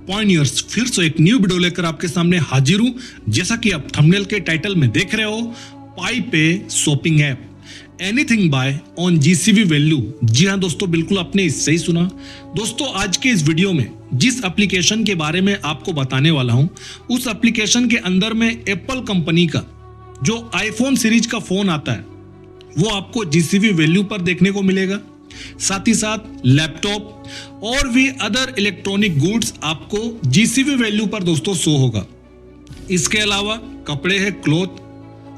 पॉइनियर्स फिर से एक न्यू वीडियो लेकर आपके सामने हाजिर हूं। जैसा कि आप थंबनेल के टाइटल में देख रहे हो, पाई पे shopping app, anything buy on GCV value. जी हाँ दोस्तों, बिल्कुल आपने सही सुना। दोस्तों आज के इस वीडियो में जिस एप्लीकेशन के बारे में आपको बताने वाला हूं, उस एप्लीकेशन के अंदर में एप्पल कंपनी का जो आईफोन सीरीज का फोन आता है वो आपको जीसीवी वैल्यू पर देखने को मिलेगा। साथ ही साथ लैपटॉप और भी अदर इलेक्ट्रॉनिक गुड्स आपको जीसीवी वैल्यू पर दोस्तों शो होगा। इसके अलावा कपड़े हैं, क्लॉथ,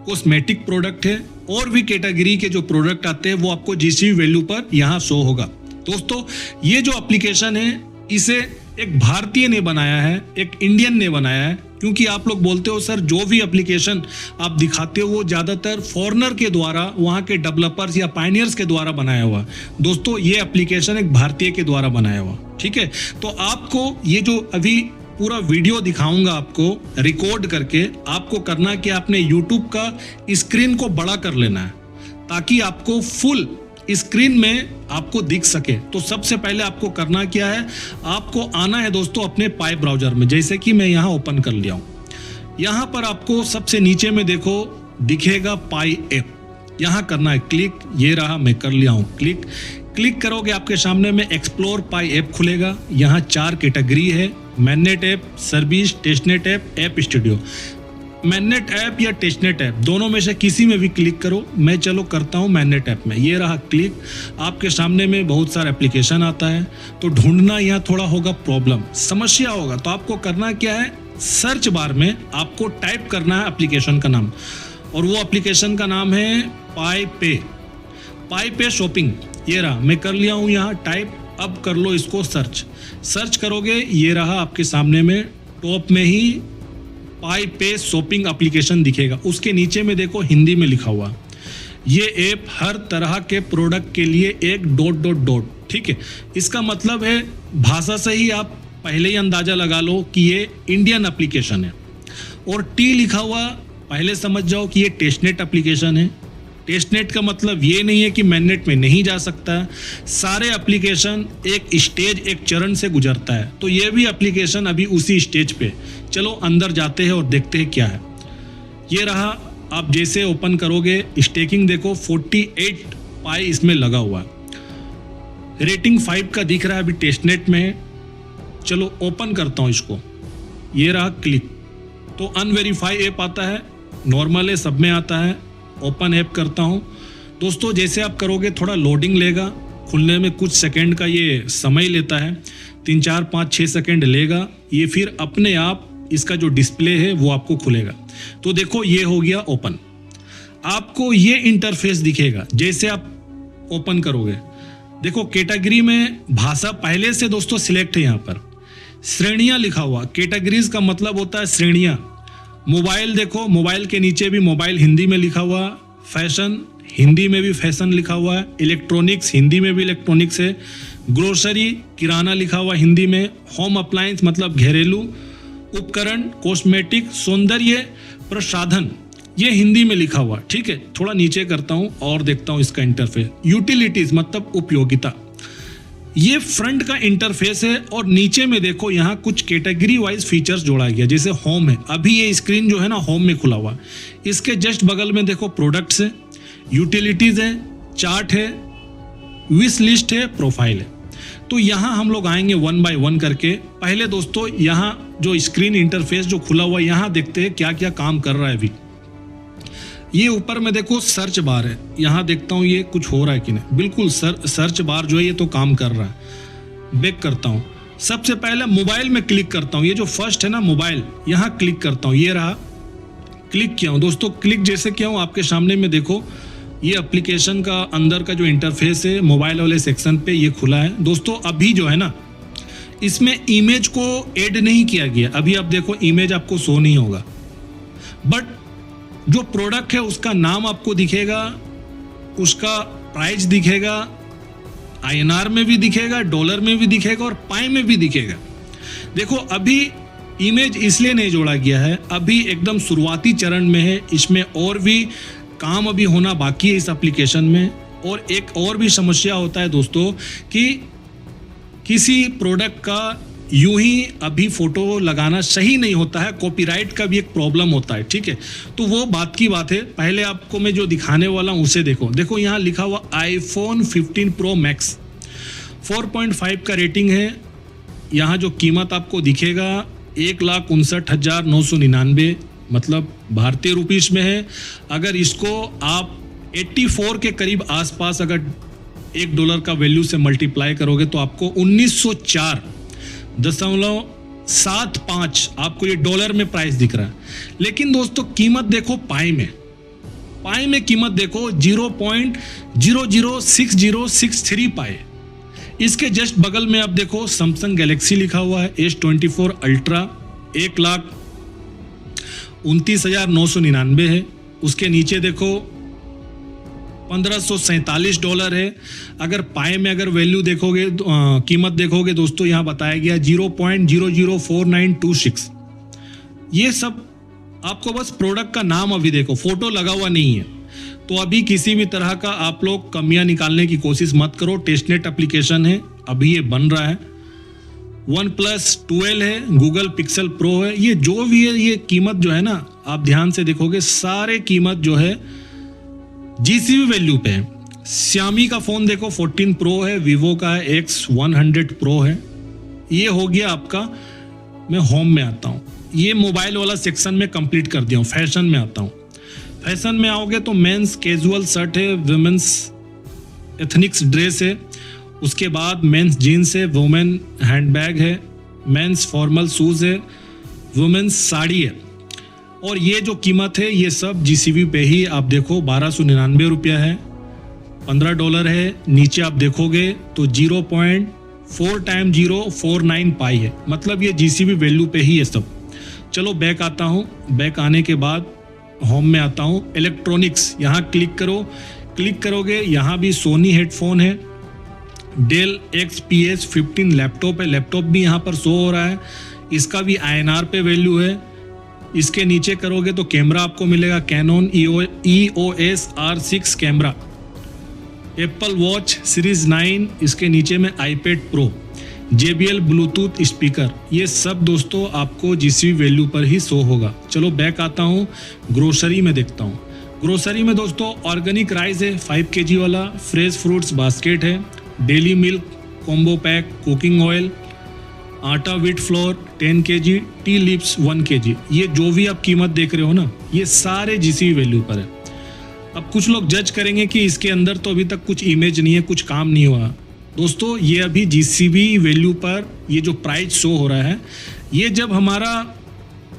कॉस्मेटिक प्रोडक्ट है और भी कैटेगरी के जो प्रोडक्ट आते हैं वो आपको जीसीवी वैल्यू पर यहां शो होगा। दोस्तों ये जो एप्लीकेशन है इसे एक भारतीय ने बनाया है, एक इंडियन ने बनाया है, क्योंकि आप लोग बोलते हो सर जो भी एप्लीकेशन आप दिखाते हो वो ज्यादातर फॉरेनर के द्वारा, वहां के डेवलपर्स या पायनियर्स के द्वारा बनाया हुआ। दोस्तों ये एप्लीकेशन एक भारतीय के द्वारा बनाया हुआ, ठीक है। तो आपको ये जो अभी पूरा वीडियो दिखाऊंगा आपको रिकॉर्ड करके, आपको करना कि आपने YouTube का स्क्रीन को बड़ा कर लेना है ताकि आपको फुल स्क्रीन में आपको दिख सके। तो सबसे पहले आपको करना क्या है, आपको आना है दोस्तों अपने पाई ब्राउजर में। जैसे कि मैं यहाँ ओपन कर लिया हूँ, यहाँ पर आपको सबसे नीचे में देखो दिखेगा पाई ऐप, यहाँ करना है क्लिक। ये रहा, मैं कर लिया हूँ क्लिक। क्लिक करोगे आपके सामने में एक्सप्लोर पाई ऐप खुलेगा। यहाँ 4 कैटेगरी है, mainnet app, service, testnet app, app studio. Mainnet app या टेस्टनेट ऐप दोनों में से किसी में भी क्लिक करो। मैं चलो करता हूँ मैननेट ऐप में। ये रहा क्लिक। आपके सामने में बहुत सारा एप्लीकेशन आता है तो ढूंढना यहाँ थोड़ा होगा प्रॉब्लम, समस्या होगा। तो आपको करना क्या है, सर्च बार में आपको टाइप करना है एप्लीकेशन का नाम, और वो एप्लीकेशन का नाम है पाई पे शॉपिंग। ये रहा, मैं कर लिया हूँ यहाँ टाइप। अब कर लो इसको सर्च करोगे, ये रहा आपके सामने में टॉप में ही पाई पे शॉपिंग एप्लीकेशन दिखेगा। उसके नीचे में देखो हिंदी में लिखा हुआ, ये ऐप हर तरह के प्रोडक्ट के लिए एक ... ठीक है। इसका मतलब है भाषा से ही आप पहले ही अंदाजा लगा लो कि ये इंडियन एप्लीकेशन है। और टी लिखा हुआ पहले समझ जाओ कि ये टेस्टनेट एप्लीकेशन है। टेस्टनेट का मतलब ये नहीं है कि मैननेट में नहीं जा सकता। सारे एप्लीकेशन एक स्टेज, एक चरण से गुजरता है, तो ये भी एप्लीकेशन अभी उसी स्टेज पे। चलो अंदर जाते हैं और देखते हैं क्या है। ये रहा, आप जैसे ओपन करोगे स्टेकिंग देखो 48 पाई इसमें लगा हुआ है। रेटिंग 5 का दिख रहा है, अभी टेस्टनेट में है। चलो ओपन करता हूँ इसको। ये रहा क्लिक, तो अनवेरीफाई ऐप आता है, नॉर्मल है, सब में आता है। ओपन ऐप करता हूं। दोस्तों जैसे आप करोगे थोड़ा लोडिंग लेगा, खुलने में कुछ सेकंड का ये समय लेता है, 3, 4, 5, 6 सेकंड लेगा। ये फिर अपने आप इसका जो डिस्प्ले है वो आपको खुलेगा। तो देखो ये हो गया ओपन। आपको ये इंटरफेस दिखेगा जैसे आप ओपन करोगे। देखो कैटेगरी में भाषा पहले से दोस्तों सिलेक्ट है। यहाँ पर श्रेणियां लिखा हुआ, कैटेगरीज का मतलब होता है श्रेणियां। मोबाइल देखो, मोबाइल के नीचे भी मोबाइल हिंदी में लिखा हुआ, फैशन हिंदी में भी फैशन लिखा हुआ है, इलेक्ट्रॉनिक्स हिंदी में भी इलेक्ट्रॉनिक्स है, ग्रोसरी किराना लिखा हुआ हिंदी में, होम अप्लायंस मतलब घरेलू उपकरण, कॉस्मेटिक सौंदर्य प्रसाधन ये हिंदी में लिखा हुआ, ठीक है। थोड़ा नीचे करता हूँ और देखता हूँ इसका इंटरफेस। यूटिलिटीज मतलब उपयोगिता, ये फ्रंट का इंटरफेस है। और नीचे में देखो यहाँ कुछ कैटेगरी वाइज फीचर्स जोड़ा गया, जैसे होम है। अभी ये स्क्रीन जो है ना होम में खुला हुआ। इसके जस्ट बगल में देखो प्रोडक्ट्स है, यूटिलिटीज है, चार्ट है, विश लिस्ट है, प्रोफाइल है। तो यहाँ हम लोग आएंगे 1 बाय 1 करके। पहले दोस्तों यहाँ जो स्क्रीन इंटरफेस जो खुला हुआ है, यहाँ देखते हैं क्या क्या काम कर रहा है अभी। ये ऊपर में देखो सर्च बार है, यहाँ देखता हूँ ये कुछ हो रहा है कि नहीं। बिल्कुल सर्च बार जो है ये तो काम कर रहा है। बैक करता हूँ, सबसे पहले मोबाइल में क्लिक करता हूँ। ये जो फर्स्ट है ना मोबाइल, यहाँ क्लिक करता हूँ। ये रहा, क्लिक किया हूँ दोस्तों। क्लिक जैसे किया हूँ आपके सामने में देखो ये एप्लीकेशन का अंदर का जो इंटरफेस है मोबाइल वाले सेक्शन पे ये खुला है। दोस्तों अभी जो है ना इसमें इमेज को ऐड नहीं किया गया। अभी आप देखो इमेज आपको शो नहीं होगा, बट जो प्रोडक्ट है उसका नाम आपको दिखेगा, उसका प्राइस दिखेगा, INR में भी दिखेगा, डॉलर में भी दिखेगा और पाई में भी दिखेगा। देखो अभी इमेज इसलिए नहीं जोड़ा गया है, अभी एकदम शुरुआती चरण में है। इसमें और भी काम अभी होना बाकी है इस एप्लीकेशन में। और एक और भी समस्या होता है दोस्तों कि किसी प्रोडक्ट का यूं ही अभी फोटो लगाना सही नहीं होता है, कॉपीराइट का भी एक प्रॉब्लम होता है, ठीक है। तो वो बात की बात है। पहले आपको मैं जो दिखाने वाला हूं उसे देखो यहाँ लिखा हुआ iPhone 15 Pro Max 4.5 का रेटिंग है। यहाँ जो कीमत आपको दिखेगा 1,59,999, मतलब भारतीय रुपीस में है। अगर इसको आप 84 के करीब आसपास अगर $1 का वैल्यू से मल्टीप्लाई करोगे तो आपको 1904.75 आपको ये डॉलर में प्राइस दिख रहा है। लेकिन दोस्तों कीमत देखो पाई में कीमत देखो 0.006063 पाई। इसके जस्ट बगल में आप देखो सैमसंग गैलेक्सी लिखा हुआ है S24 अल्ट्रा 1,29,999 है। उसके नीचे देखो $1,547 है। अगर पाए में अगर वैल्यू देखोगे कीमत देखोगे दोस्तों, यहाँ बताया गया 0.004926। ये सब आपको बस प्रोडक्ट का नाम अभी देखो, फोटो लगा हुआ नहीं है। तो अभी किसी भी तरह का आप लोग कमियां निकालने की कोशिश मत करो। टेस्टनेट एप्लीकेशन है, अभी ये बन रहा है। OnePlus 12 है, गूगल पिक्सल प्रो है। ये जो भी है ये कीमत जो है ना, आप ध्यान से देखोगे सारे कीमत जो है जीसीबी वैल्यू पे है। Xiaomi का फोन देखो 14 प्रो है, Vivo का है X100 प्रो है। ये हो गया आपका। मैं होम में आता हूँ, ये मोबाइल वाला सेक्शन में कंप्लीट कर दिया हूँ। फैशन में आता हूँ। फैशन में आओगे तो मेंस कैजुअल शर्ट है, वुमेन्स एथनिक्स ड्रेस है, उसके बाद मेंस जीन्स है, वुमेन हैंडबैग है, मेंस फॉर्मल शूज है, वुमेन्स साड़ी है। और ये जो कीमत है ये सब जीसीबी पे ही आप देखो 1,299 रुपया है, $15 है। नीचे आप देखोगे तो 0.4 टाइम 049 पाई है, मतलब ये जीसीबी वैल्यू पे ही है सब। चलो बैक आता हूँ। बैक आने के बाद होम में आता हूँ। इलेक्ट्रॉनिक्स यहाँ क्लिक करो। क्लिक करोगे यहाँ भी सोनी हेडफोन है, डेल XPS 15 लैपटॉप है। लैपटॉप भी यहाँ पर शो हो रहा है, इसका भी INR पे वैल्यू है। इसके नीचे करोगे तो कैमरा आपको मिलेगा Canon EOS R6 camera, Apple watch series 9, इसके नीचे में iPad Pro, JBL Bluetooth speaker. ये सब दोस्तों आपको जीसीबी वैल्यू पर ही शो होगा। चलो बैक आता हूँ, ग्रोसरी में देखता हूँ। ग्रोसरी में दोस्तों ऑर्गेनिक राइस है 5 kg वाला, फ्रेश फ्रूट्स बास्केट है, daily milk combo pack, cooking oil, आटा wheat flour 10 kg, tea leaves 1 kg। ये जो भी आप कीमत देख रहे हो ना, ये सारे जीसीबी वैल्यू पर है। अब कुछ लोग जज करेंगे कि इसके अंदर तो अभी तक कुछ इमेज नहीं है, कुछ काम नहीं हुआ। दोस्तों ये अभी जीसीबी वैल्यू पर ये जो प्राइस शो हो रहा है, ये जब हमारा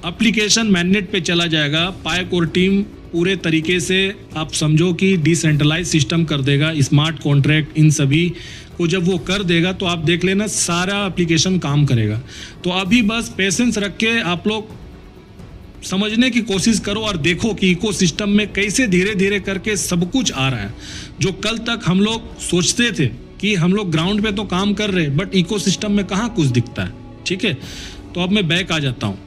एप्लीकेशन मैनेट पे चला जाएगा, पाइक और टीम पूरे तरीके से आप समझो कि डिसेंट्रलाइज सिस्टम कर देगा, स्मार्ट कॉन्ट्रैक्ट इन सभी को जब वो कर देगा तो आप देख लेना सारा एप्लीकेशन काम करेगा। तो अभी बस पेशेंस रख के आप लोग समझने की कोशिश करो और देखो कि इकोसिस्टम में कैसे धीरे धीरे करके सब कुछ आ रहा है। जो कल तक हम लोग सोचते थे कि हम लोग ग्राउंड पे तो काम कर रहे हैं, बट इकोसिस्टम में कहाँ कुछ दिखता है। ठीक है, तो अब मैं बैक आ जाता हूँ।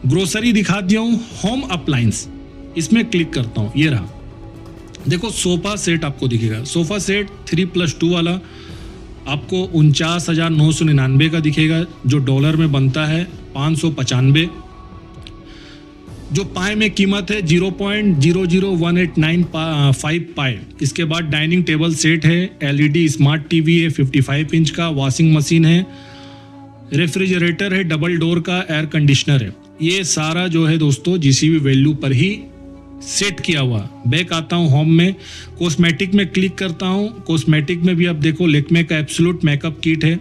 ग्रोसरी दिखा दिया हूँ। होम अप्लायंस इसमें क्लिक करता हूँ, ये रहा। देखो सोफा सेट आपको दिखेगा। सोफा सेट 3+2 वाला आपको 49,999 का दिखेगा, जो डॉलर में बनता है 595। जो पाए में कीमत है 0.00185 पाए। इसके बाद डाइनिंग टेबल सेट है, एलईडी स्मार्ट टीवी है 55 इंच का, वॉशिंग मशीन है, रेफ्रिजरेटर है, डबल डोर का, एयर कंडीशनर है। ये सारा जो है दोस्तों जीसीबी वैल्यू पर ही सेट किया हुआ। बैक आता हूँ होम में, कॉस्मेटिक में क्लिक करता हूँ। कॉस्मेटिक में भी आप देखो लेक्मे का एब्सोल्यूट मेकअप किट है,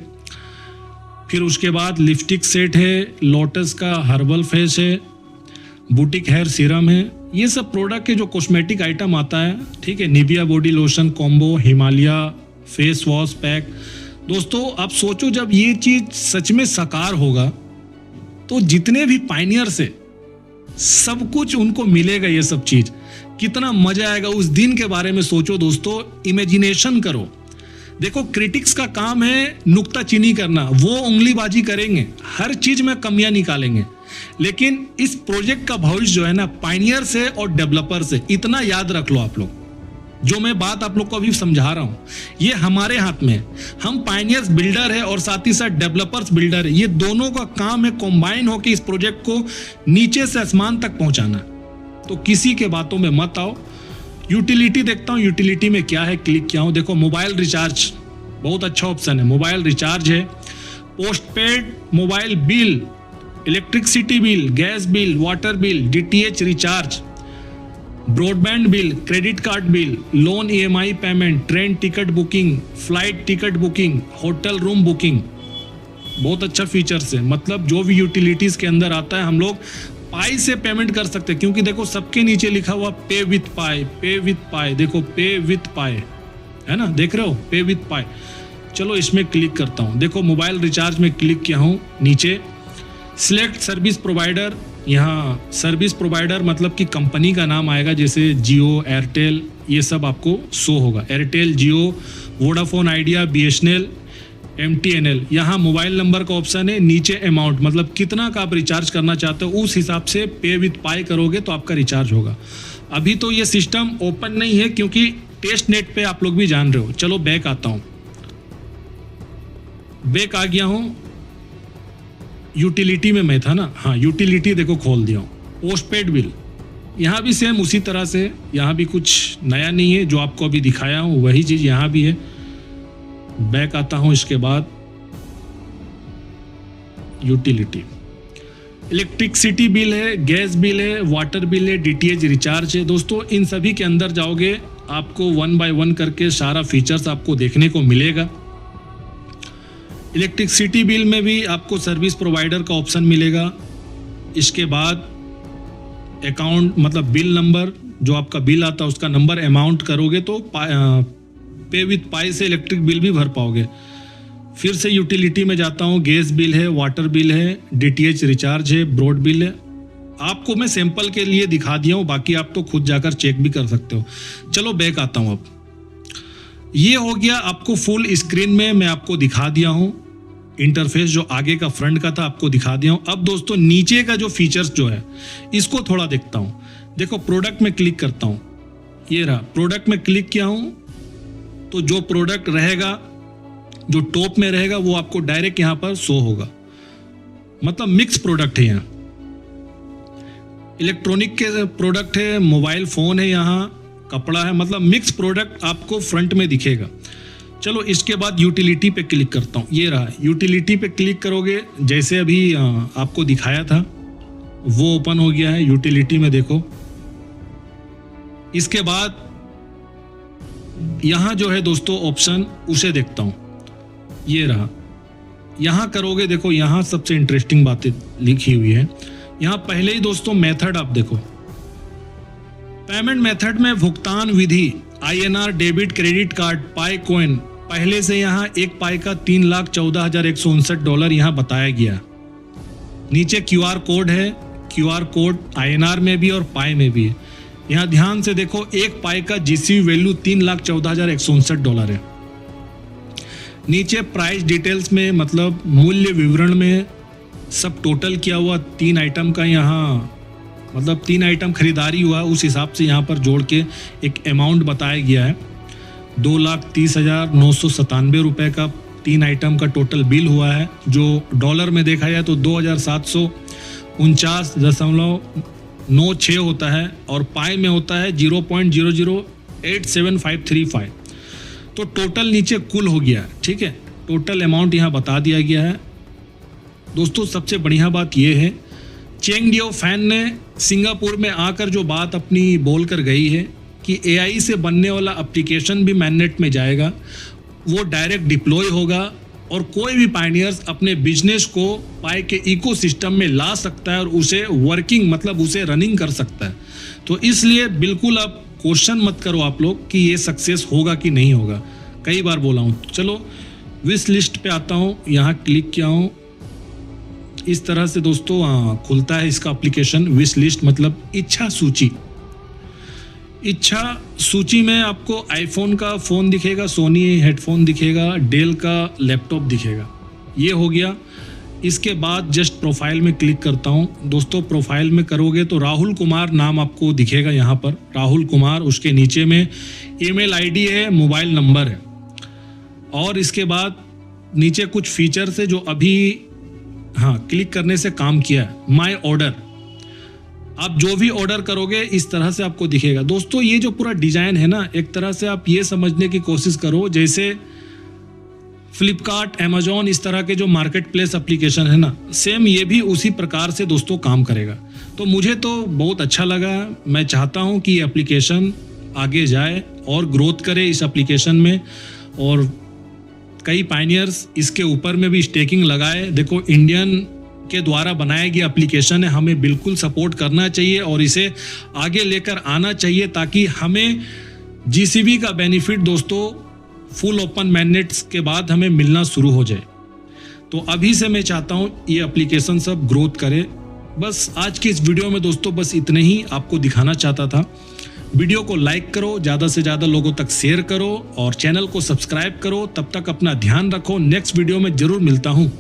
फिर उसके बाद लिपस्टिक सेट है, लोटस का हर्बल फेस है, बुटीक हेयर सीरम है। ये सब प्रोडक्ट के जो कॉस्मेटिक आइटम आता है, ठीक है। Nivea body lotion combo, Himalaya face wash pack. दोस्तों आप सोचो जब ये चीज सच में साकार होगा तो जितने भी पायनियर्स है सब कुछ उनको मिलेगा। ये सब चीज कितना मजा आएगा उस दिन के बारे में सोचो दोस्तों, इमेजिनेशन करो। देखो क्रिटिक्स का काम है नुक्ताचीनी करना, वो उंगलीबाजी करेंगे, हर चीज में कमियां निकालेंगे। लेकिन इस प्रोजेक्ट का भविष्य जो है ना पायनियर से और डेवलपर से, इतना याद रख लो आप लोग। जो मैं बात आप लोग को अभी समझा रहा हूं, ये हमारे हाथ में है। हम पायनियर्स बिल्डर है और साथ ही साथ डेवलपर्स बिल्डर है, ये दोनों का काम है कॉम्बाइन होकर इस प्रोजेक्ट को नीचे से आसमान तक पहुंचाना। तो किसी के बातों में मत आओ। यूटिलिटी देखता हूं, यूटिलिटी में क्या है, क्लिक किया हूं। देखो मोबाइल रिचार्ज बहुत अच्छा ऑप्शन है, मोबाइल रिचार्ज है, postpaid mobile bill, electricity bill, gas bill, water bill, DTH recharge, broadband bill, credit card bill, loan EMI payment, train ticket booking, flight ticket booking, hotel room booking. बहुत अच्छा features है, मतलब जो भी utilities के अंदर आता है हम लोग पाई से पेमेंट कर सकते हैं, क्योंकि देखो सबके नीचे लिखा हुआ पे विथ पाई, पे विथ पाई, देखो पे विथ पाई है ना, देख रहे हो, पे विथ पाई। चलो इसमें क्लिक करता हूँ। देखो मोबाइल रिचार्ज में क्लिक किया हूँ, नीचे सिलेक्ट सर्विस प्रोवाइडर, यहाँ सर्विस प्रोवाइडर मतलब कि कंपनी का नाम आएगा, जैसे जियो, एयरटेल, ये सब आपको शो होगा। एयरटेल, जियो, वोडाफोन आइडिया, बीएसएनएल, एमटीएनएल। यहाँ मोबाइल नंबर का ऑप्शन है, नीचे अमाउंट मतलब कितना का आप रिचार्ज करना चाहते हो, उस हिसाब से पे विथ पाई करोगे तो आपका रिचार्ज होगा। अभी तो ये सिस्टम ओपन नहीं है क्योंकि टेस्ट नेट पे आप लोग भी जान रहे हो। चलो बैक आता हूँ, बैक आ गया हूँ। यूटिलिटी में मैं था ना, हाँ यूटिलिटी देखो खोल दिया हूँ। पोस्टपेड बिल, यहाँ भी सेम उसी तरह से, यहाँ भी कुछ नया नहीं है, जो आपको अभी दिखाया हूँ वही चीज़ यहाँ भी है। बैक आता हूँ, इसके बाद यूटिलिटी, इलेक्ट्रिसिटी बिल है, गैस बिल है, वाटर बिल है, डीटीएच रिचार्ज है। दोस्तों इन सभी के अंदर जाओगे आपको 1 बाय 1 करके सारा फीचर्स आपको देखने को मिलेगा। इलेक्ट्रिसिटी बिल में भी आपको सर्विस प्रोवाइडर का ऑप्शन मिलेगा। इसके बाद अकाउंट मतलब बिल नंबर, जो आपका बिल आता है उसका नंबर अमाउंट करोगे तो पे विथ पाई से इलेक्ट्रिक बिल भी भर पाओगे। फिर से यूटिलिटी में जाता हूँ, गैस बिल है, वाटर बिल है, डीटीएच रिचार्ज है, ब्रॉड बिल है। आपको मैं सैंपल के लिए दिखा दिया हूँ, बाकी आप तो खुद जाकर चेक भी कर सकते हो। चलो बैक आता हूँ। अब ये हो गया आपको फुल स्क्रीन में मैं आपको दिखा दिया हूँ, इंटरफेस जो आगे का फ्रंट का था आपको दिखा दिया हूँ। अब दोस्तों नीचे का जो फीचर्स जो है इसको थोड़ा देखता हूँ। देखो प्रोडक्ट में क्लिक करता हूँ, ये रहा प्रोडक्ट में क्लिक किया हूँ, तो जो प्रोडक्ट रहेगा जो टॉप में रहेगा वो आपको डायरेक्ट यहाँ पर शो होगा। मतलब मिक्स प्रोडक्ट है, यहाँ इलेक्ट्रॉनिक के प्रोडक्ट है, मोबाइल फोन है, यहाँ कपड़ा है, मतलब मिक्स प्रोडक्ट आपको फ्रंट में दिखेगा। चलो इसके बाद यूटिलिटी पे क्लिक करता हूँ, ये रहा यूटिलिटी पे क्लिक करोगे, जैसे अभी आपको दिखाया था वो ओपन हो गया है यूटिलिटी में। देखो इसके बाद यहाँ जो है दोस्तों ऑप्शन उसे देखता हूँ, ये रहा, यहाँ करोगे। देखो यहाँ सबसे इंटरेस्टिंग बातें लिखी हुई है। यहाँ पहले ही दोस्तों मेथड आप देखो, पेमेंट मेथड में भुगतान विधि INR, डेबिट, क्रेडिट कार्ड, पाई कॉइन। पहले से यहाँ एक पाई का $3,14,159 यहाँ बताया गया। नीचे QR कोड है, QR कोड INR में भी और पाई में भी है। यहाँ ध्यान से देखो, एक पाई का GCV वैल्यू $3,14,159 है। नीचे प्राइस डिटेल्स में मतलब मूल्य विवरण में सब टोटल किया हुआ 3 आइटम का, यहाँ मतलब 3 आइटम खरीदारी हुआ उस हिसाब से यहाँ पर जोड़ के एक अमाउंट बताया गया है। 2,30,997 रुपये का 3 आइटम का टोटल बिल हुआ है, जो डॉलर में देखा जाए तो 2,749.96 होता है और पाई में होता है 0.0087535। तो टोटल नीचे कुल हो गया, ठीक है, टोटल अमाउंट यहाँ बता दिया गया है। दोस्तों सबसे बढ़िया बात यह है, चेंग डियो फैन ने सिंगापुर में आकर जो बात अपनी बोल कर गई है कि AI से बनने वाला एप्लीकेशन भी मैननेट में जाएगा, वो डायरेक्ट डिप्लॉय होगा और कोई भी पायनियर्स अपने बिजनेस को पाई के इकोसिस्टम में ला सकता है और उसे वर्किंग मतलब उसे रनिंग कर सकता है। तो इसलिए बिल्कुल अब क्वेश्चन मत करो आप लोग कि ये सक्सेस होगा कि नहीं होगा, कई बार बोला हूँ। चलो विश लिस्ट पे आता हूँ, यहाँ क्लिक किया हूँ, इस तरह से दोस्तों खुलता है इसका एप्लीकेशन। विश लिस्ट मतलब इच्छा सूची। इच्छा सूची में आपको आईफोन का फ़ोन दिखेगा, सोनी हेडफोन दिखेगा, डेल का लैपटॉप दिखेगा। ये हो गया। इसके बाद जस्ट प्रोफाइल में क्लिक करता हूं। दोस्तों प्रोफाइल में करोगे तो राहुल कुमार नाम आपको दिखेगा यहाँ पर, राहुल कुमार। उसके नीचे में ईमेल आईडी है, मोबाइल नंबर है, और इसके बाद नीचे कुछ फीचर्स है जो अभी क्लिक करने से काम किया है। माय ऑर्डर, आप जो भी ऑर्डर करोगे इस तरह से आपको दिखेगा। दोस्तों ये जो पूरा डिजाइन है ना, एक तरह से आप ये समझने की कोशिश करो जैसे फ्लिपकार्ट, अमेजॉन, इस तरह के जो मार्केट प्लेस एप्लीकेशन है ना, सेम ये भी उसी प्रकार से दोस्तों काम करेगा। तो मुझे तो बहुत अच्छा लगा। मैं चाहता हूँ कि ये एप्लीकेशन आगे जाए और ग्रोथ करे इस एप्लीकेशन में, और कई पायनियर्स इसके ऊपर में भी स्टेकिंग लगाए। देखो इंडियन के द्वारा बनाया गया एप्लीकेशन है, हमें बिल्कुल सपोर्ट करना चाहिए और इसे आगे लेकर आना चाहिए ताकि हमें जीसीबी का बेनिफिट दोस्तों फुल ओपन मैनेट्स के बाद हमें मिलना शुरू हो जाए। तो अभी से मैं चाहता हूँ ये एप्लीकेशन सब ग्रोथ करे। बस आज की इस वीडियो में दोस्तों बस इतने ही आपको दिखाना चाहता था। वीडियो को लाइक करो, ज़्यादा से ज़्यादा लोगों तक शेयर करो और चैनल को सब्सक्राइब करो। तब तक अपना ध्यान रखो। नेक्स्ट वीडियो में जरूर मिलता हूँ।